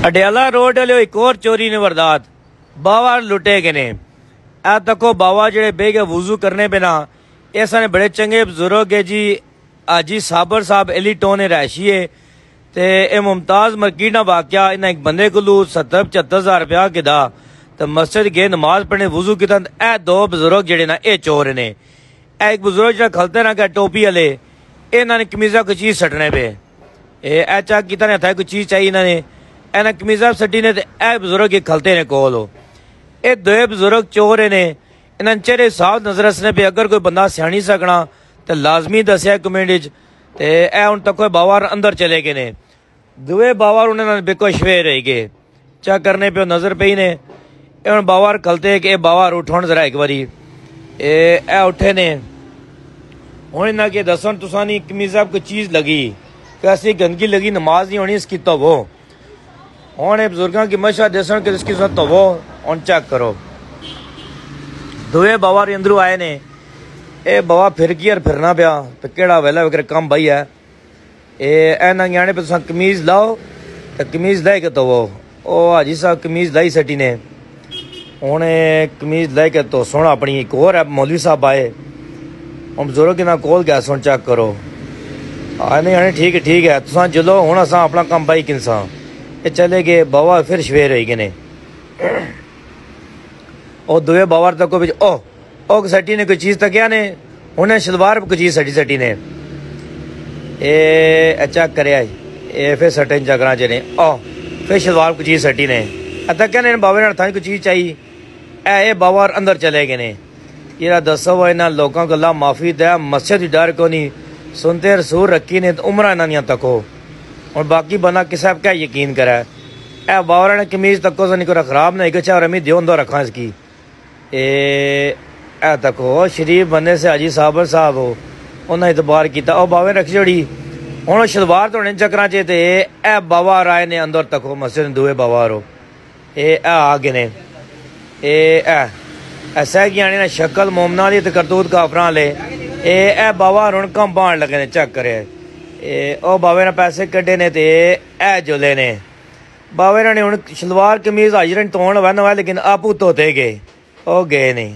Adiala road वाले एक और चोरी ने वारदात बावा लुटे गए ने। ए तको बावा जेड़े बह गए वजू करने पे ना ऐसा ने बड़े चंगे बुजुर्ग है जी आजी साबर साहब एली टोने रैशी है ते ए मुमताज मरकीना वाकया इन्हें एक बंदे को 70-75 रुपया किदा तो मस्जिद गए नमाज पढ़ने वजू किता। ए दो बुजुर्ग जेड़े ना ए चोर ने। ए एक बुजुर्ग जो खलते ना टोपी वाले इन्होंने कमीजा कोई चीज सटने पे ए चक किता ने था कोई चीज चाहिए इन्होंने एना कमीजा सटी ने ए बुजुर्ग खलते ने कोल ये दो बुजुर्ग चोर ने इन्होंने चेहरे साफ नजर रसने पे अगर कोई बंदा सियाणी सकना तो लाजमी दसिया कमेंट ते ए हुण तक बावर अंदर चले गए ने। दुए बावर उन्होंने बिल्कुल शवे रह गए चेक करने पे नजर पई ने हुण बावर खलते कि बावर उठण जरा एक बारी ए उठे ने। हुण इन्हें के दसन तुसानी कमीजा कोई चीज लगी कैसी गंदगी लगी नमाज नहीं होनी इसकी तो वो हुण बुजुर्गों की मशा दसन कि इसकी तो वो हुण चेक करो। दुए बावर अंदरू आए ने ए बाबा फिर की फिरना पिया तो केड़ा वेला वगैरह कम बई है ए ना न्याणे पे तुसा कमीज लाओ तो कमीज लै के तो वो ओ हाजी साहब कमीज लाई सटी ने। हुण कमीज लै के तो सुन अपनी एक और है मौलवी साहब आए हम बुजुर्ग ना कोल गया सुन चेक करो आने आने ठीक है तुसा चलो हुण असां अपना कम बाई किनसा ये चले गए बाबा फिर शवेर हो गए ने। ओ दुए बावर तक ओ सटी ने कोई चीज तक क्या ने उन्हें शलवार कोई चीज सटी ने ए चेक करे ए फिर सटे चकरा च ने ओ फिर शलवार कोई चीज सटी ने तक क्या ने बाबे ने कोई चीज चाहिए ए बावर अंदर चले गए ने। ये दसो वो इन्होंने लोगों को अल्लाह माफी दे मस्जिद की डर को नहीं सुनते रसूल रखी ने तो उम्र इन्हों तक हो और बाकी बंदा किस क्या यकीन करे ए बावर ने कमीज तको से नहीं खराब नहीं कुछ और अमी दियो रखा इसकी ए तको शरीफ बंदे से हाजी साबर साहब हो उन्हें इतबार किया और बावे रख जोड़ी हूँ शलवार धोने चक्कर च ए बावर आए ने अंदर तको मस्जिद दुए बावर हो ए आ गए ने ऐसा कि आने शक्ल मोमना दी करतूत काफरा ले ए बाबा रुण कम पान लगे ने चेक करे ओ बावे ने पैसे कड्डे ने ते ए जुले ने बावे ने हुण शलवार कमीज हाजरन तोड़ वह लेकिन आपू धोते गए ओ गए नहीं।